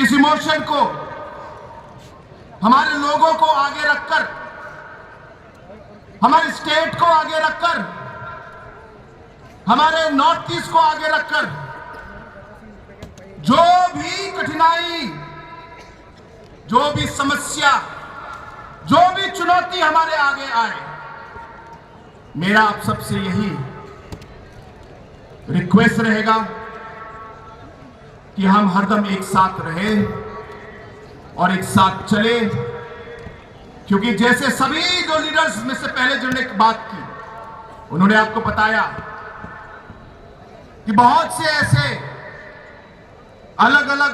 इस इमोशन को, हमारे लोगों को आगे रखकर, हमारे स्टेट को आगे रखकर, हमारे नॉर्थ ईस्ट को आगे रखकर जो भी कठिनाई, जो भी समस्या, जो भी चुनौती हमारे आगे आए, मेरा आप सबसे यही रिक्वेस्ट रहेगा कि हम हरदम एक साथ रहें और एक साथ चले। क्योंकि जैसे सभी जो लीडर्स में से पहले जिन्होंने बात की, उन्होंने आपको बताया कि बहुत से ऐसे अलग अलग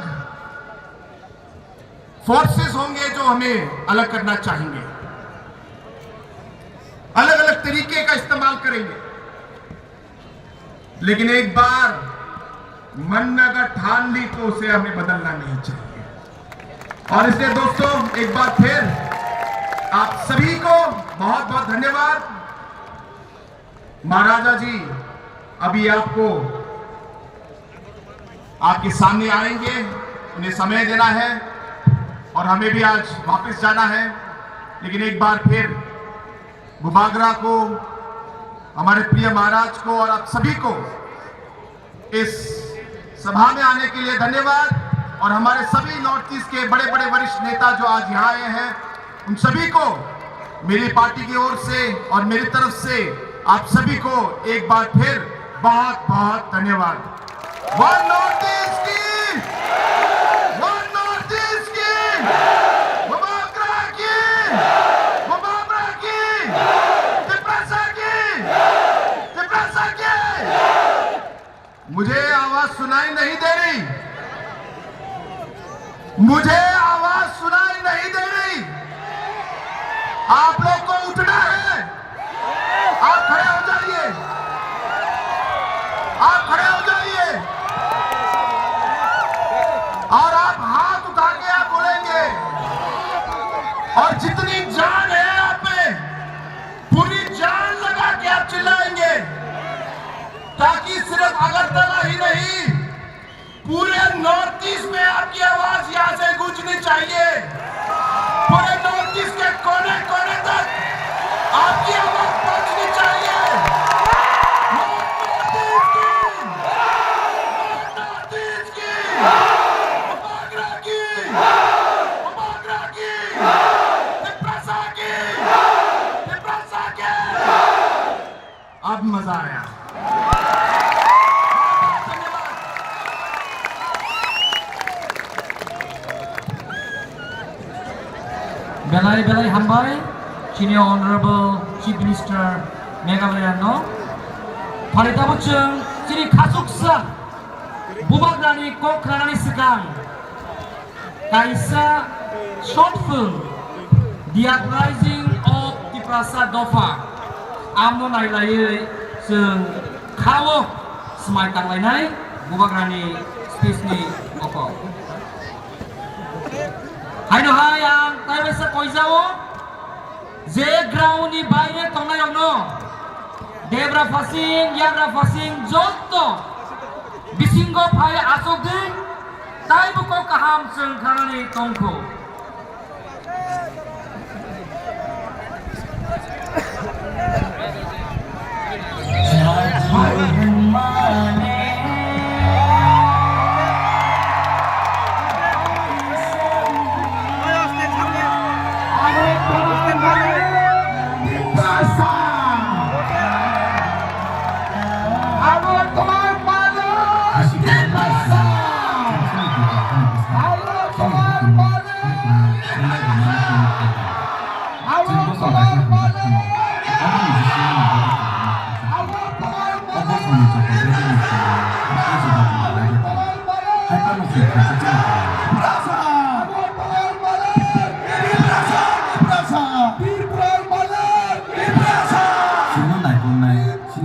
फोर्सेस होंगे जो हमें अलग करना चाहेंगे, अलग अलग तरीके का इस्तेमाल करेंगे, लेकिन एक बार मन में अगर ठान ली तो उसे हमें बदलना नहीं चाहिए। और इसलिए दोस्तों, एक बार फिर आप सभी को बहुत बहुत धन्यवाद। महाराजा जी अभी आपको आपके सामने आएंगे, उन्हें समय देना है और हमें भी आज वापस जाना है। लेकिन एक बार फिर बुबागरा को, हमारे प्रिय महाराज को और आप सभी को इस सभा में आने के लिए धन्यवाद। और हमारे सभी नॉर्थ ईस्ट के बड़े बड़े वरिष्ठ नेता जो आज यहाँ आए हैं, उन सभी को मेरी पार्टी की ओर से और मेरी तरफ से आप सभी को एक बार फिर बहुत बहुत धन्यवाद। वन नॉर्थ ईस्ट की, वन नॉर्थ ईस्ट की, बुबागरा की, बुबागरा की, तिपरासा की, तिपरासा की। मुझे आवाज सुनाई नहीं दे रही, मुझे आवाज सुनाई नहीं दे रही। आप लोग को उठना है, आप खड़े हो जाइए, आप खड़े हो जाइए और आप हाथ उठा के आप बोलेंगे और जितनी जान है आप में पूरी जान लगा के आप चिल्लाएंगे, ताकि सिर्फ अगरतला ही नहीं, पूरे नॉर्थ ईस्ट में आपकी आवाज यहां से गूंजनी चाहिए। पूरे नॉर्थ ईस्ट के कोने कोने तक आपकी आवाज पहुंचनी चाहिए। नॉर्थ ईस्ट की, नॉर्थ ईस्ट की, बुबागरा की, बुबागरा की, तिपरासा की, तिपरासा की। अब मजा आया। Belai-belai hambai, Senior Honorable Chief Minister Meghalaya no, Parita Buchung, Sini Kasuksa, Bubagrani Kokrani Sekang, Kaisa short film, The Uprising of Tiprasa Dofa, Amno Nailai Sung Kawo, Smai Tanglai Bubagrani Space ni Oko. Hai no hai ang tayo sa koizao je ground ni bayre tongnai no debra fasing yagra fasing jotto bisingo phai asogin tai buko kaham sung khanani tongko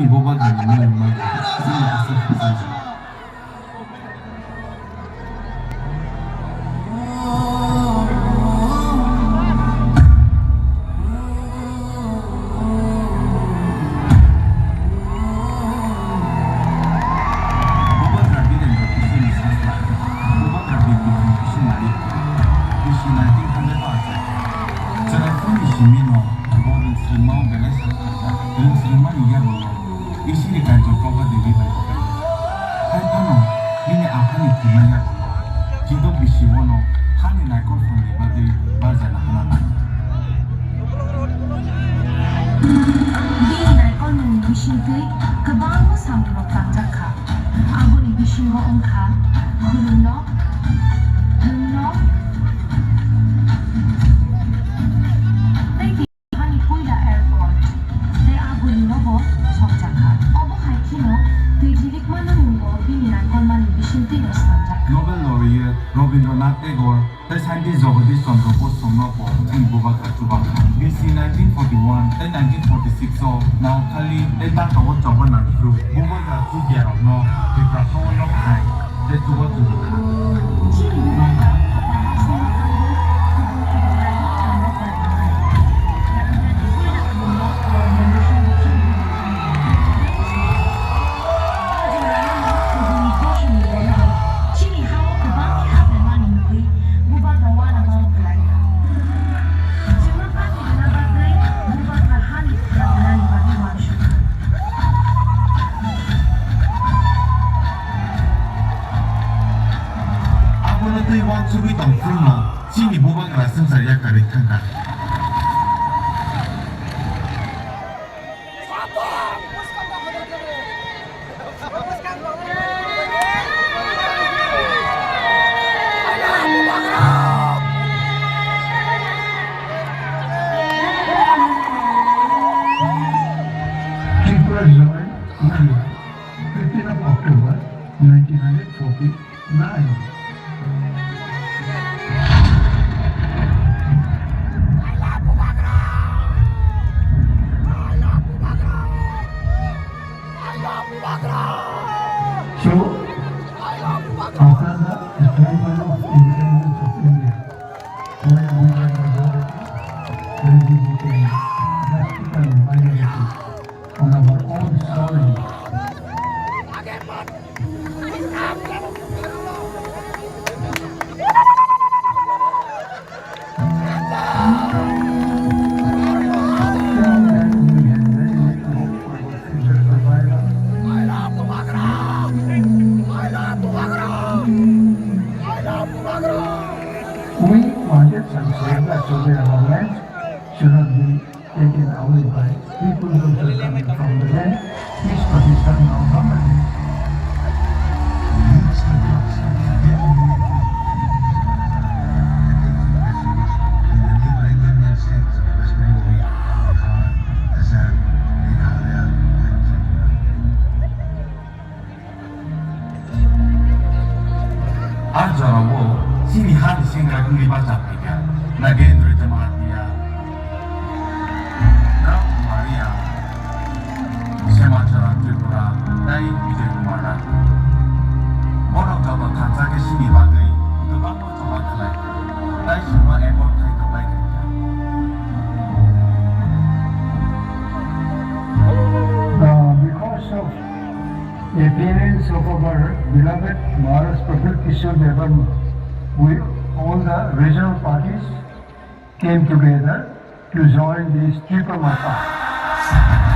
Bubagrani BC 1900 Telefon Ishimino, Robin Srimau Ganesha, Lim Sriman Yabolo, Ishiri Kanto Proga Devi Baikokai. Haipano, Mine Apani Kimaya, Jido Bishiwono, Hani Nakon from the Badi, Bazana Hanana. Di Nakon Bishigui, Kabango Samro Kanjaka, Abuni Bishingo Onka, Huluno, Huluno, Nobel laureate Rabindranath Tagore, the scientist Jagadish Chandra Bose Somnapo, and Bobakar Chubaka. BC 1941 and 1946 so now Kali, they talk about Javan and Fruit. Bobakar Chugyar of No, the Krakow of High, the Tuba to the Subi tong fruno, sini bubak rasem saya karik kangkang. Emperor joined India 15th of October 1949. So, after the achievement of independence of India, when women majority, when we became practical minority on our own soil, we wanted some safeguards so that our lands should not be taken away by people who are coming from the land. This Pakistan now government. Ajarawo, sini hadi singa kuli baca pika, nagendro jamatia. Now Maria, Semachara Tripura, Dai Vijay Kumara. One of the Kansaki sini bagai, the bango coba kelai, Dai semua ekor kai kebaik. Because of the appearance of our beloved Maharaj Praful Kishore Devan, we, all the regional parties came together to join this Triple Mata.